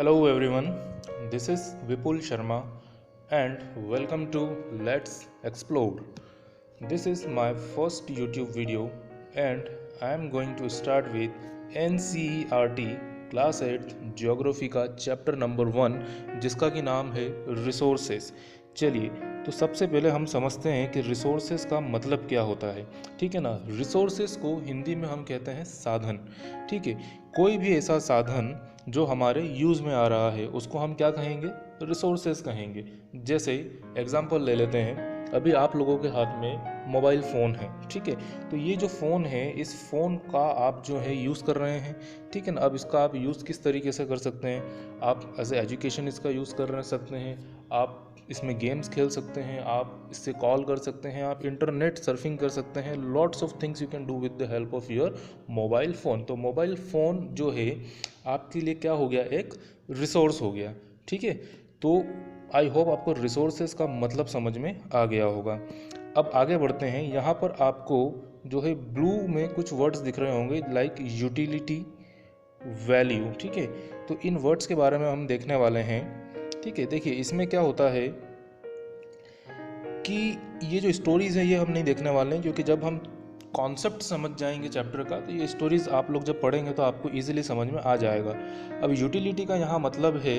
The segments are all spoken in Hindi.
Hello everyone, this is Vipul Sharma and welcome to Let's Explore. This is my first YouTube video and I am going to start with NCERT class 8 geography का चैप्टर नंबर 1 जिसका कि नाम है रिसोर्सेज। चलिए तो सबसे पहले हम समझते हैं कि रिसोर्सेज का मतलब क्या होता है। ठीक है ना, रिसोर्सेज को हिंदी में हम कहते हैं साधन। ठीक है, कोई भी ऐसा साधन जो हमारे यूज़ में आ रहा है उसको हम क्या कहेंगे, रिसोर्सेज कहेंगे। जैसे एग्जांपल ले लेते हैं, अभी आप लोगों के हाथ में मोबाइल फ़ोन है। ठीक है, तो ये जो फ़ोन है इस फ़ोन का आप जो है यूज़ कर रहे हैं। ठीक है ना, अब इसका आप यूज़ किस तरीके से कर सकते हैं, आप एज ए एजुकेशन इसका यूज़ कर सकते हैं, आप इसमें गेम्स खेल सकते हैं, आप इससे कॉल कर सकते हैं, आप इंटरनेट सर्फिंग कर सकते हैं। Lots of things you can do with the help of your mobile phone. तो मोबाइल फ़ोन जो है आपके लिए क्या हो गया, एक रिसोर्स हो गया। ठीक है, तो आई होप आपको रिसोर्सेज का मतलब समझ में आ गया होगा। अब आगे बढ़ते हैं। यहाँ पर आपको जो है ब्लू में कुछ वर्ड्स दिख रहे होंगे लाइक यूटिलिटी, वैल्यू। ठीक है, तो इन वर्ड्स के बारे में हम देखने वाले हैं। ठीक है, देखिए इसमें क्या होता है कि ये जो स्टोरीज़ है ये हम नहीं देखने वाले हैं, क्योंकि जब हम कॉन्सेप्ट समझ जाएंगे चैप्टर का तो ये स्टोरीज़ आप लोग जब पढ़ेंगे तो आपको इजीली समझ में आ जाएगा। अब यूटिलिटी का यहाँ मतलब है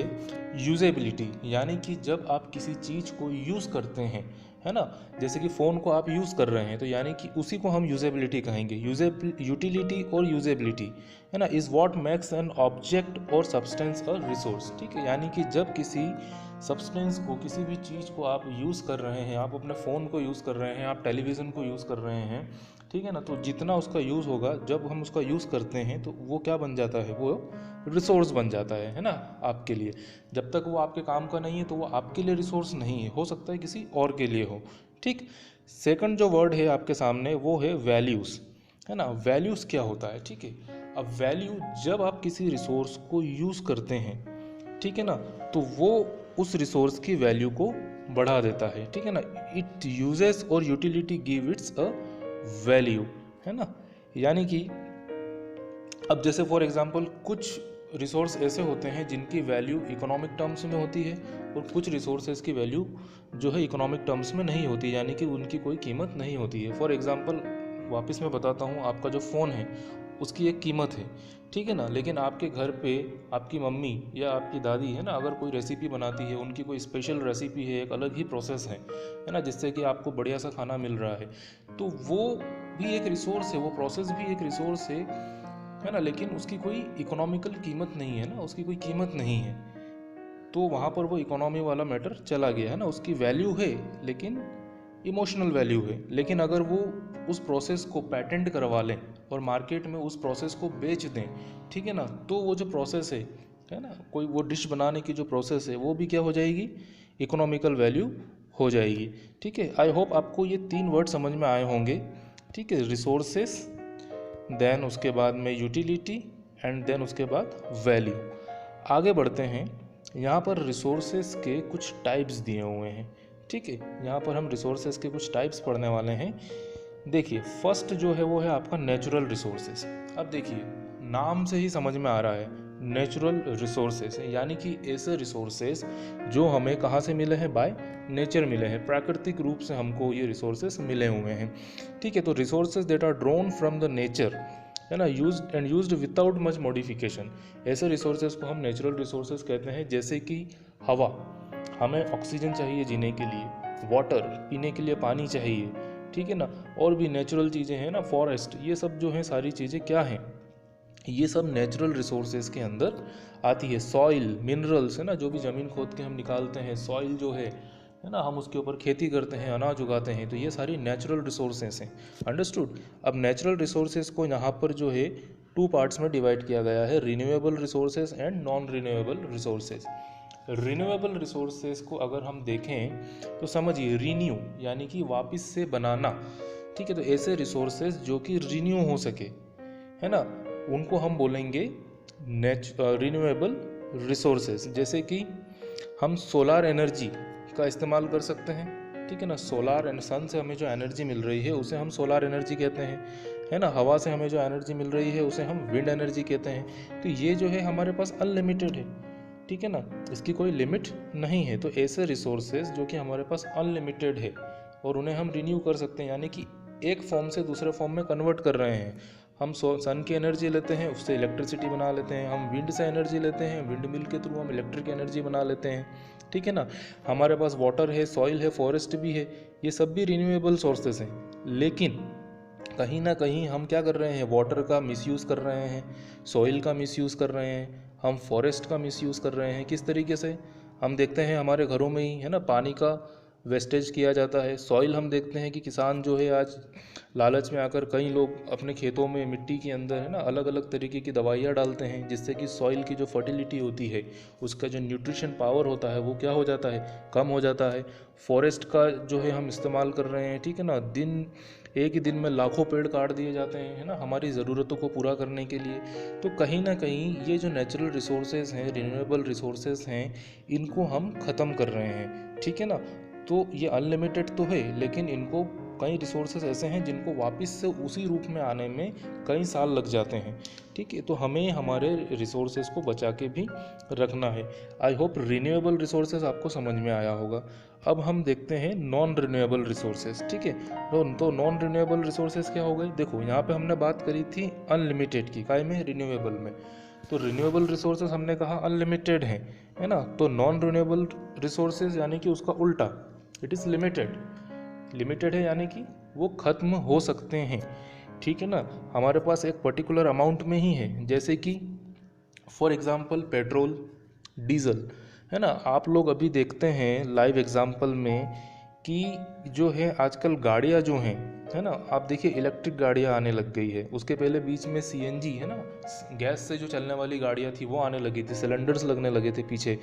यूजेबिलिटी, यानी कि जब आप किसी चीज़ को यूज़ करते हैं, है ना, जैसे कि फ़ोन को आप यूज़ कर रहे हैं तो यानी कि उसी को हम यूजेबिलिटी कहेंगे। यूटिलिटी और यूजेबिलिटी, है ना, is what makes an object और सब्सटेंस अ रिसोर्स। ठीक है, यानी कि जब किसी सब्सटेंस को, किसी भी चीज़ को आप यूज़ कर रहे हैं, आप अपने फ़ोन को यूज़ कर रहे हैं, आप टेलीविज़न को यूज़ कर रहे हैं, ठीक है ना, तो जितना उसका यूज़ होगा, जब हम उसका यूज़ करते हैं तो वो क्या बन जाता है, वो रिसोर्स बन जाता है ना, आपके लिए। जब तक वो आपके काम का नहीं है तो वो आपके लिए रिसोर्स नहीं है, हो सकता है किसी और के लिए हो। ठीक, सेकंड जो वर्ड है आपके सामने वो है वैल्यूज़, है ना। वैल्यूज़ क्या होता है, ठीक है। अब वैल्यू, जब आप किसी रिसोर्स को यूज़ करते हैं, ठीक है ना, तो वो उस रिसोर्स की वैल्यू को बढ़ा देता है। ठीक है ना, इट यूजेस और utility give it's a value, है ना। यानी कि अब जैसे फॉर एग्जांपल कुछ रिसोर्स ऐसे होते हैं जिनकी वैल्यू इकोनॉमिक टर्म्स में होती है और कुछ रिसोर्सेज की वैल्यू जो है इकोनॉमिक टर्म्स में नहीं होती, यानी कि उनकी कोई कीमत नहीं होती है। फॉर एग्जांपल वापस मैं बताता हूँ, आपका जो फ़ोन है उसकी एक कीमत है, ठीक है ना, लेकिन आपके घर पे आपकी मम्मी या आपकी दादी, है ना, अगर कोई रेसिपी बनाती है, उनकी कोई स्पेशल रेसिपी है, एक अलग ही प्रोसेस है ना, जिससे कि आपको बढ़िया सा खाना मिल रहा है, तो वो भी एक रिसोर्स है, वो प्रोसेस भी एक रिसोर्स है ना, लेकिन उसकी कोई इकोनॉमिकल कीमत नहीं है ना, उसकी कोई कीमत नहीं है। तो वहाँ पर वो इकोनॉमी वाला मैटर चला गया, है ना। उसकी वैल्यू है लेकिन इमोशनल वैल्यू है। लेकिन अगर वो उस प्रोसेस को पेटेंट करवा लें और मार्केट में उस प्रोसेस को बेच दें, ठीक है ना, तो वो जो प्रोसेस है ना, कोई वो डिश बनाने की जो प्रोसेस है वो भी क्या हो जाएगी, इकोनॉमिकल वैल्यू हो जाएगी। ठीक है, आई होप आपको ये 3 वर्ड समझ में आए होंगे। ठीक है, रिसोर्सेस, देन उसके बाद में यूटिलिटी एंड देन उसके बाद वैल्यू। आगे बढ़ते हैं। यहाँ पर रिसोर्सेज के कुछ टाइप्स दिए हुए हैं। ठीक है, यहाँ पर हम रिसोर्सेज के कुछ टाइप्स पढ़ने वाले हैं। देखिए फर्स्ट जो है वो है आपका नेचुरल रिसोर्सेज। अब देखिए नाम से ही समझ में आ रहा है, नेचुरल रिसोर्सेज यानी कि ऐसे रिसोर्सेज जो हमें कहाँ से मिले हैं, बाय नेचर मिले हैं, प्राकृतिक रूप से हमको ये रिसोर्सेज मिले हुए हैं। ठीक है, तो resources that are drawn from the nature, है ना, यूज्ड विदाउट मच मॉडिफिकेशन, ऐसे रिसोर्सेज को हम नेचुरल रिसोर्सेज कहते हैं। जैसे कि हवा, हमें ऑक्सीजन चाहिए जीने के लिए, वाटर, पीने के लिए पानी चाहिए, ठीक है ना, और भी नेचुरल चीज़ें हैं ना, फॉरेस्ट, ये सब जो हैं सारी चीज़ें क्या हैं, ये सब नेचुरल रिसोर्सेज के अंदर आती है। सॉइल, मिनरल्स, है ना, जो भी ज़मीन खोद के हम निकालते हैं, सॉइल जो है ना, हम उसके ऊपर खेती करते हैं, अनाज उगाते हैं, तो ये सारी नेचुरल रिसोर्सेज हैं। अंडरस्टूड। अब नेचुरल रिसोर्सेज को यहाँ पर जो है 2 पार्ट्स में डिवाइड किया गया है, renewable resources and non renewable resources. Renewable resources को अगर हम देखें तो समझिए, रिन्यू यानी कि वापस से बनाना। ठीक है, तो ऐसे रिसोर्सेज जो कि रिन्यू हो सके, है ना, उनको हम बोलेंगे रिन्यूएबल रिसोर्सेज। जैसे कि हम सोलार एनर्जी का इस्तेमाल कर सकते हैं, ठीक है ना, सोलार एंड सन से हमें जो एनर्जी मिल रही है उसे हम सोलार एनर्जी कहते हैं, है ना। हवा से हमें जो एनर्जी मिल रही है उसे हम विंड एनर्जी कहते हैं। तो ये जो है हमारे पास अनलिमिटेड है, ठीक है ना, इसकी कोई लिमिट नहीं है। तो ऐसे रिसोर्सेज जो कि हमारे पास अनलिमिटेड है और उन्हें हम रिन्यू कर सकते हैं, यानी कि एक फॉर्म से दूसरे फॉर्म में कन्वर्ट कर रहे हैं। हम सन की एनर्जी लेते हैं, उससे इलेक्ट्रिसिटी बना लेते हैं। हम विंड से एनर्जी लेते हैं, विंड मिल के थ्रू हम इलेक्ट्रिक एनर्जी बना लेते हैं, ठीक है ना। हमारे पास वाटर है, सॉइल है, फॉरेस्ट भी है, ये सब भी रिन्यूएबल सोर्सेस हैं। लेकिन कहीं ना कहीं हम क्या कर रहे हैं, वाटर का मिसयूज़ कर रहे हैं, सॉइल का मिसयूज़ कर रहे हैं, हम फॉरेस्ट का मिसयूज़ कर रहे हैं। किस तरीके से? हम देखते हैं हमारे घरों में ही है ना, पानी का वेस्टेज किया जाता है। सॉइल हम देखते हैं कि किसान जो है आज लालच में आकर कई लोग अपने खेतों में मिट्टी के अंदर है ना अलग अलग तरीके की दवाइयाँ डालते हैं, जिससे कि सॉइल की जो फर्टिलिटी होती है, उसका जो न्यूट्रिशन पावर होता है वो क्या हो जाता है, कम हो जाता है। फॉरेस्ट का जो है हम इस्तेमाल कर रहे हैं, ठीक है ना, एक ही दिन में लाखों पेड़ काट दिए जाते हैं, है ना, हमारी ज़रूरतों को पूरा करने के लिए। तो कहीं ना कहीं ये जो नेचुरल रिसोर्सेज हैं, रिन्यूएबल रिसोर्सेज हैं, इनको हम ख़त्म कर रहे हैं, ठीक है ना। तो ये अनलिमिटेड तो है, लेकिन इनको कई रिसोर्सेज ऐसे हैं जिनको वापस से उसी रूप में आने में कई साल लग जाते हैं, ठीक है। तो हमें हमारे रिसोर्सेज को बचा के भी रखना है। आई होप रिन्यूएबल रिसोर्सेज आपको समझ में आया होगा। अब हम देखते हैं नॉन रिन्यूएबल रिसोर्सेज, ठीक है। तो नॉन रिन्यूएबल रिसोर्सेज क्या हो गए? देखो यहाँ पे हमने बात करी थी अनलिमिटेड की, काय में, रिन्यूएबल में। तो रिन्यूएबल रिसोर्सेज हमने कहा अनलिमिटेड है ना। तो नॉन रिन्यूएबल रिसोर्सेज यानी कि उसका उल्टा, इट इज़ लिमिटेड। लिमिटेड है यानी कि वो ख़त्म हो सकते हैं, ठीक है ना। हमारे पास एक पर्टिकुलर अमाउंट में ही है, जैसे कि फॉर एग्ज़ाम्पल पेट्रोल, डीजल, है ना। आप लोग अभी देखते हैं लाइव एग्जाम्पल में कि जो है आजकल गाड़ियाँ जो हैं, है ना, आप देखिए इलेक्ट्रिक गाड़ियाँ आने लग गई है। उसके पहले बीच में सीएनजी, है ना, गैस से जो चलने वाली गाड़ियाँ थी वो आने लगी थी, सिलेंडर्स लगने लगे थे पीछे।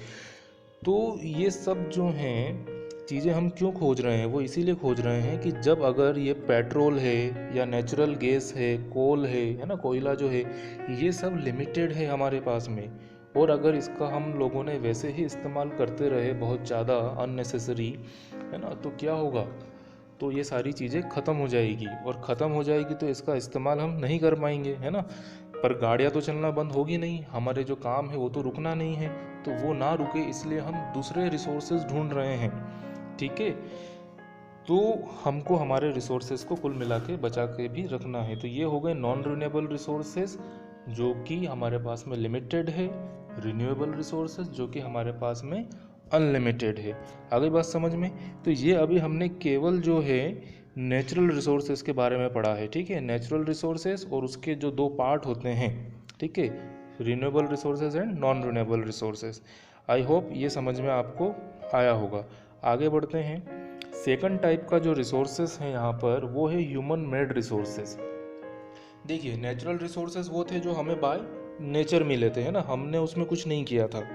तो ये सब जो हैं चीज़ें हम क्यों खोज रहे हैं? वो इसीलिए खोज रहे हैं कि जब अगर ये पेट्रोल है या नेचुरल गैस है, कोल है ना, कोयला जो है, ये सब लिमिटेड है हमारे पास में, और अगर इसका हम लोगों ने वैसे ही इस्तेमाल करते रहे बहुत ज़्यादा अननेसेसरी, है ना, तो क्या होगा? तो ये सारी चीज़ें ख़त्म हो जाएगी, और ख़त्म हो जाएगी तो इसका इस्तेमाल हम नहीं कर पाएंगे, है ना। पर गाड़ियाँ तो चलना बंद होगी नहीं, हमारे जो काम है वो तो रुकना नहीं है। तो वो ना रुके इसलिए हम दूसरे रिसोर्सेज ढूंढ रहे हैं, ठीक है। तो हमको हमारे रिसोर्सेज को कुल मिला के बचा के भी रखना है। तो ये हो गए नॉन रिन्यूएबल रिसोर्सेज जो कि हमारे पास में लिमिटेड है, रिन्यूएबल रिसोर्सेज जो कि हमारे पास में अनलिमिटेड है। आगे बात समझ में? तो ये अभी हमने केवल जो है नेचुरल रिसोर्सेज के बारे में पढ़ा है, ठीक है। नेचुरल रिसोर्सेज और उसके जो दो पार्ट होते हैं, ठीक है, renewable resources and non renewable resources. I hope ये समझ में आपको आया होगा। आगे बढ़ते हैं। सेकंड टाइप का जो रिसोर्सेज है यहाँ पर, वो है ह्यूमन मेड रिसोर्सेज। देखिए नेचुरल रिसोर्सेज वो थे जो हमें बाय नेचर मिले थे, है ना, हमने उसमें कुछ नहीं किया था।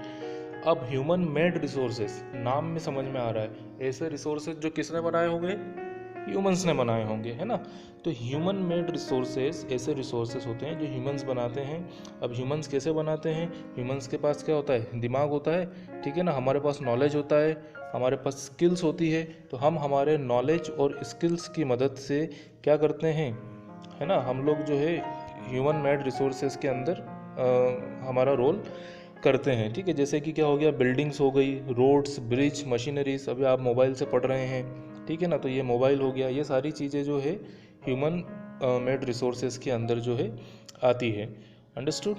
अब ह्यूमन मेड रिसोर्सेज, नाम में समझ में आ रहा है, ऐसे रिसोर्सेज जो किसने बनाए होंगे? ह्यूमंस ने बनाए होंगे, है ना। तो ह्यूमन मेड रिसोर्सेज ऐसे रिसोर्सेज होते हैं जो ह्यूमंस बनाते हैं। अब ह्यूमंस कैसे बनाते हैं? ह्यूमंस के पास क्या होता है? दिमाग होता है, ठीक है ना, हमारे पास नॉलेज होता है, हमारे पास स्किल्स होती है। तो हम हमारे नॉलेज और स्किल्स की मदद से क्या करते हैं, है ना, हम लोग जो है ह्यूमन मेड रिसोर्सेज के अंदर हमारा रोल करते हैं, ठीक है। जैसे कि क्या हो गया, बिल्डिंग्स हो गई, रोड्स, ब्रिज, मशीनरीज, अभी आप मोबाइल से पढ़ रहे हैं, ठीक है ना, तो ये मोबाइल हो गया। ये सारी चीज़ें जो है ह्यूमन मेड रिसोर्सेज के अंदर जो है आती है। Understood?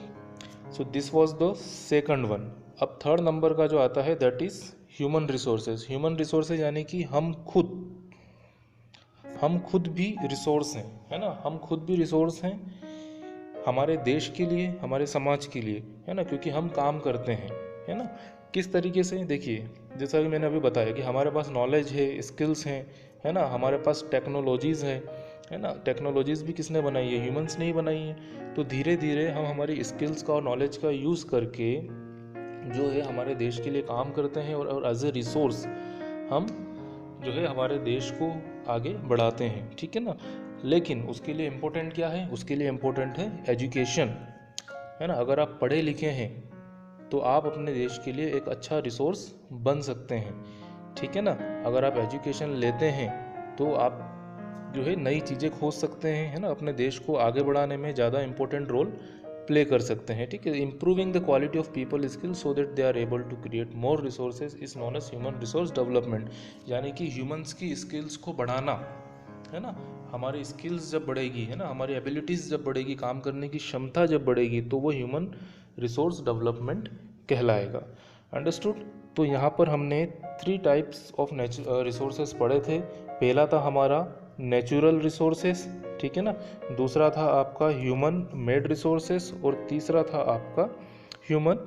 So this was the second one. अब थर्ड नंबर का जो आता है that is human resources. Human resources यानी कि हम खुद भी रिसोर्स हैं, है ना, हम खुद भी रिसोर्स हैं हमारे देश के लिए, हमारे समाज के लिए, है ना, क्योंकि हम काम करते हैं, है ना। किस तरीके से? देखिए जैसा कि मैंने अभी बताया कि हमारे पास नॉलेज है, स्किल्स हैं, है ना, हमारे पास टेक्नोलॉजीज़ है ना। टेक्नोलॉजीज़ भी किसने बनाई है? ह्यूमंस ने ही बनाई है। तो धीरे धीरे हम हमारी स्किल्स का और नॉलेज का यूज़ करके जो है हमारे देश के लिए काम करते हैं, और एज ए रिसोर्स हम जो है हमारे देश को आगे बढ़ाते हैं, ठीक है ना। लेकिन उसके लिए इम्पोर्टेंट क्या है? उसके लिए इम्पोर्टेंट है एजुकेशन, है ना। अगर आप पढ़े लिखे हैं तो आप अपने देश के लिए एक अच्छा रिसोर्स बन सकते हैं, ठीक है ना। अगर आप एजुकेशन लेते हैं तो आप जो है नई चीज़ें खोज सकते हैं, है ना, अपने देश को आगे बढ़ाने में ज़्यादा इम्पोर्टेंट रोल प्ले कर सकते हैं, ठीक है। Improving the quality of people skills so that they are able to create more resources is known as human resource development, यानी कि ह्यूमंस की स्किल्स को बढ़ाना, है ना। हमारी स्किल्स जब बढ़ेगी, है ना, हमारी एबिलिटीज़ जब बढ़ेगी, काम करने की क्षमता जब बढ़ेगी, तो वो ह्यूमन रिसोर्स डेवलपमेंट कहलाएगा। अंडरस्टूड। तो यहाँ पर हमने 3 टाइप्स ऑफ रिसोर्सेज पढ़े थे। पहला था हमारा नेचुरल रिसोर्सेज, ठीक है ना, दूसरा था आपका ह्यूमन मेड रिसोर्सेज, और तीसरा था आपका ह्यूमन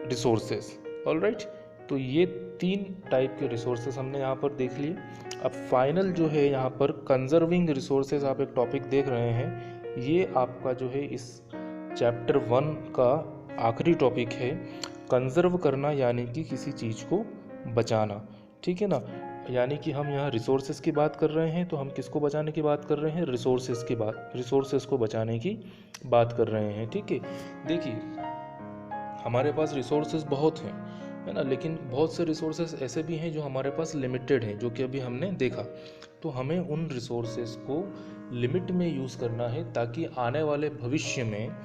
रिसोर्सेज। ऑलराइट, तो ये 3 टाइप के रिसोर्सेज हमने यहाँ पर देख लिए। अब फाइनल जो है यहाँ पर कंजर्विंग रिसोर्सेज आप एक टॉपिक देख रहे हैं, ये आपका जो है इस चैप्टर 1 का आखिरी टॉपिक है। कंजर्व करना यानी कि किसी चीज़ को बचाना, ठीक है ना। यानी कि हम यहाँ रिसोर्सेज की बात कर रहे हैं, तो हम किसको बचाने की बात कर रहे हैं? रिसोर्सेज की बात, रिसोर्सेज को बचाने की बात कर रहे हैं, ठीक है। देखिए, हमारे पास रिसोर्सेज बहुत हैं, है ना, लेकिन बहुत से रिसोर्सेज ऐसे भी हैं जो हमारे पास लिमिटेड हैं, जो कि अभी हमने देखा। तो हमें उन रिसोर्सेज को लिमिट में यूज़ करना है, ताकि आने वाले भविष्य में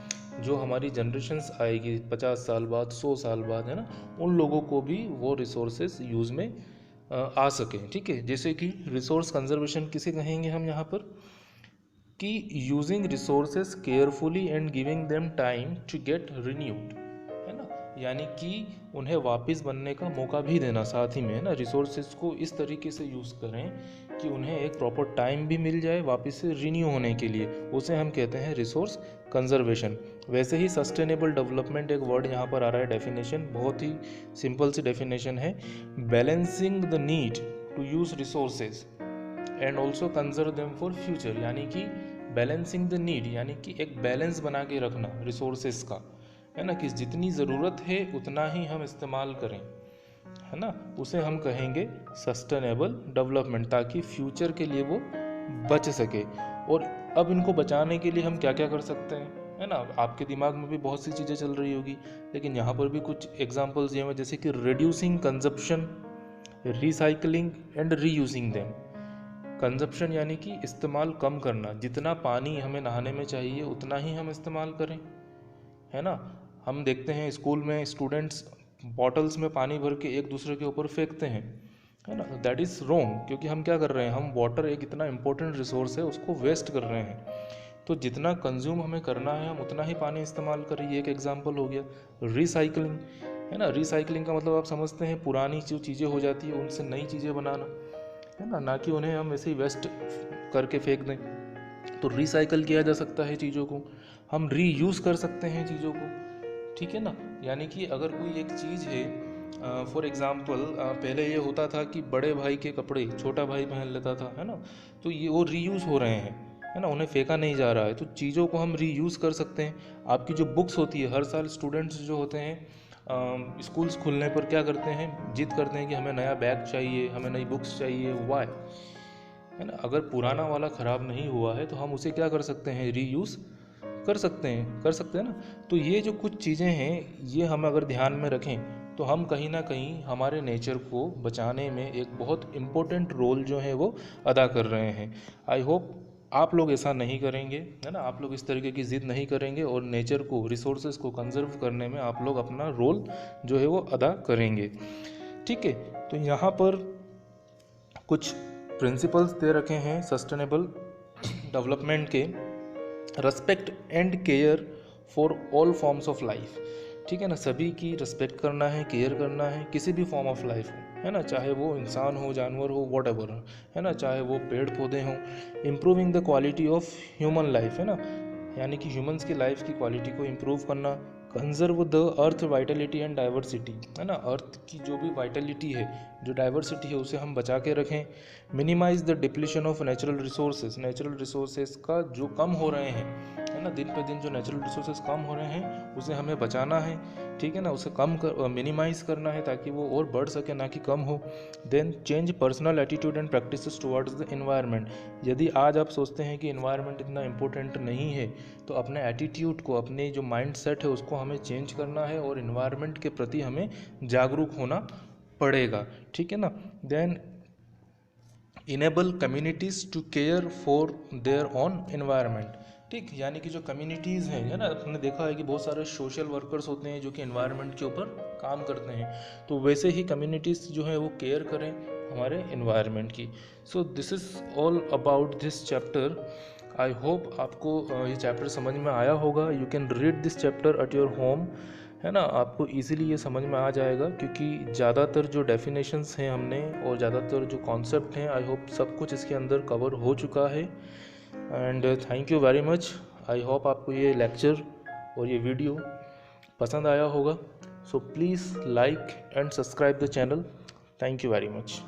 जो हमारी जनरेशन्स आएगी 50 साल बाद, 100 साल बाद, है ना, उन लोगों को भी वो रिसोर्सेज यूज़ में आ सकें, ठीक है। जैसे कि रिसोर्स कंजर्वेशन किसे कहेंगे हम यहाँ पर, कि using resources carefully and giving them time to get renewed, है ना, यानी कि उन्हें वापस बनने का मौका भी देना साथ ही में, है ना। रिसोर्सेज को इस तरीके से यूज़ करें कि उन्हें एक प्रॉपर टाइम भी मिल जाए वापस से रिन्यू होने के लिए, उसे हम कहते हैं रिसोर्स कंजर्वेशन। वैसे ही सस्टेनेबल डेवलपमेंट एक वर्ड यहाँ पर आ रहा है, डेफिनेशन बहुत ही सिंपल सी डेफिनेशन है, balancing the need to use resources and also conserve them for future, यानी कि बैलेंसिंग द नीड यानी कि एक बैलेंस बना के रखना रिसोर्सेज का, है ना, कि जितनी ज़रूरत है उतना ही हम इस्तेमाल करें, है ना, उसे हम कहेंगे सस्टेनेबल डेवलपमेंट, ताकि फ्यूचर के लिए वो बच सके। और अब इनको बचाने के लिए हम क्या क्या कर सकते हैं, है ना। आपके दिमाग में भी बहुत सी चीज़ें चल रही होगी, लेकिन यहाँ पर भी कुछ एग्जांपल्स ये हैं, जैसे कि reducing consumption, recycling and reusing them. Consumption यानी कि इस्तेमाल कम करना, जितना पानी हमें नहाने में चाहिए उतना ही हम इस्तेमाल करें, है ना। हम देखते हैं स्कूल में स्टूडेंट्स बॉटल्स में पानी भर के एक दूसरे के ऊपर फेंकते हैं, है ना। दैट इज़ रॉन्ग, क्योंकि हम क्या कर रहे हैं, हम वाटर एक इतना इंपॉर्टेंट रिसोर्स है उसको वेस्ट कर रहे हैं। तो जितना कंज्यूम हमें करना है हम उतना ही पानी इस्तेमाल करें, ये एक एग्जांपल हो गया। रिसाइकलिंग, है ना, रिसाइकलिंग का मतलब आप समझते हैं पुरानी जो चीज़ें हो जाती है उनसे नई चीज़ें बनाना, है ना कि उन्हें हम ऐसे ही वेस्ट करके फेंक दें। तो रिसाइकल किया जा सकता है चीज़ों को, हम रीयूज़ कर सकते हैं चीज़ों को, ठीक है ना। यानी कि अगर कोई एक चीज़ है, फॉर एग्ज़ाम्पल पहले ये होता था कि बड़े भाई के कपड़े छोटा भाई पहन लेता था, है ना, तो ये वो रीयूज़ हो रहे हैं, है ना, उन्हें फेंका नहीं जा रहा है, तो चीज़ों को हम रीयूज़ कर सकते हैं। आपकी जो बुक्स होती है, हर साल स्टूडेंट्स जो होते हैं स्कूल्स खुलने पर क्या करते हैं, जिद करते हैं कि हमें नया बैग चाहिए, हमें नई बुक्स चाहिए, वाई, है ना। अगर पुराना वाला ख़राब नहीं हुआ है तो हम उसे क्या कर सकते हैं, रीयूज़ कर सकते हैं ना। तो ये जो कुछ चीज़ें हैं ये हम अगर ध्यान में रखें तो हम कहीं ना कहीं हमारे नेचर को बचाने में एक बहुत इम्पोर्टेंट रोल जो है वो अदा कर रहे हैं। आई होप आप लोग ऐसा नहीं करेंगे, है ना, आप लोग इस तरीके की ज़िद नहीं करेंगे और नेचर को, रिसोर्सेज को कंजर्व करने में आप लोग अपना रोल जो है वो अदा करेंगे, ठीक है। तो यहाँ पर कुछ प्रिंसिपल्स दे रखे हैं सस्टेनेबल डेवलपमेंट के, respect and care for all forms of life, ठीक है ना, सभी की रिस्पेक्ट करना है, केयर करना है, किसी भी फॉर्म ऑफ लाइफ हो, है ना, चाहे वो इंसान हो, जानवर हो, वॉट एवर, है ना, चाहे वो पेड़ पौधे हों। Improving the quality of human life, है ना, यानी कि ह्यूमंस की लाइफ की क्वालिटी को इम्प्रूव करना। Conserve the earth Vitality and diversity, है ना, अर्थ की जो भी वाइटलिटी है, जो डाइवर्सिटी है, उसे हम बचा के रखें। Minimise the depletion of natural resources, natural resources का जो कम हो रहे हैं, है ना, दिन पे दिन जो नेचुरल रिसोर्सेज कम हो रहे हैं उसे हमें बचाना है, ठीक है ना, उसे कम कर मिनिमाइज करना है ताकि वो और बढ़ सके, ना कि कम हो। Then change personal attitude and practices towards the environment, यदि आज आप सोचते हैं कि एनवायरनमेंट इतना इंपॉर्टेंट नहीं है तो अपने एटीट्यूड को, अपने जो माइंड सेट है उसको हमें चेंज करना है और एनवायरनमेंट के प्रति हमें जागरूक होना पड़ेगा, ठीक है ना। Then enable communities to care for their own environment, ठीक, यानी कि जो कम्युनिटीज़ हैं, है ना, आपने देखा है कि बहुत सारे सोशल वर्कर्स होते हैं जो कि एनवायरनमेंट के ऊपर काम करते हैं, तो वैसे ही कम्युनिटीज़ जो है वो केयर करें हमारे एनवायरनमेंट की। So this is all about this chapter. I hope आपको ये चैप्टर समझ में आया होगा। You can read this chapter at your home, है ना, आपको इजीली ये समझ में आ जाएगा, क्योंकि ज़्यादातर जो डेफिनेशंस हैं हमने और ज़्यादातर जो कॉन्सेप्ट हैं, आई होप सब कुछ इसके अंदर कवर हो चुका है। And thank you very much. I hope आपको ये लेक्चर और ये वीडियो पसंद आया होगा। So please like and subscribe the channel. Thank you very much.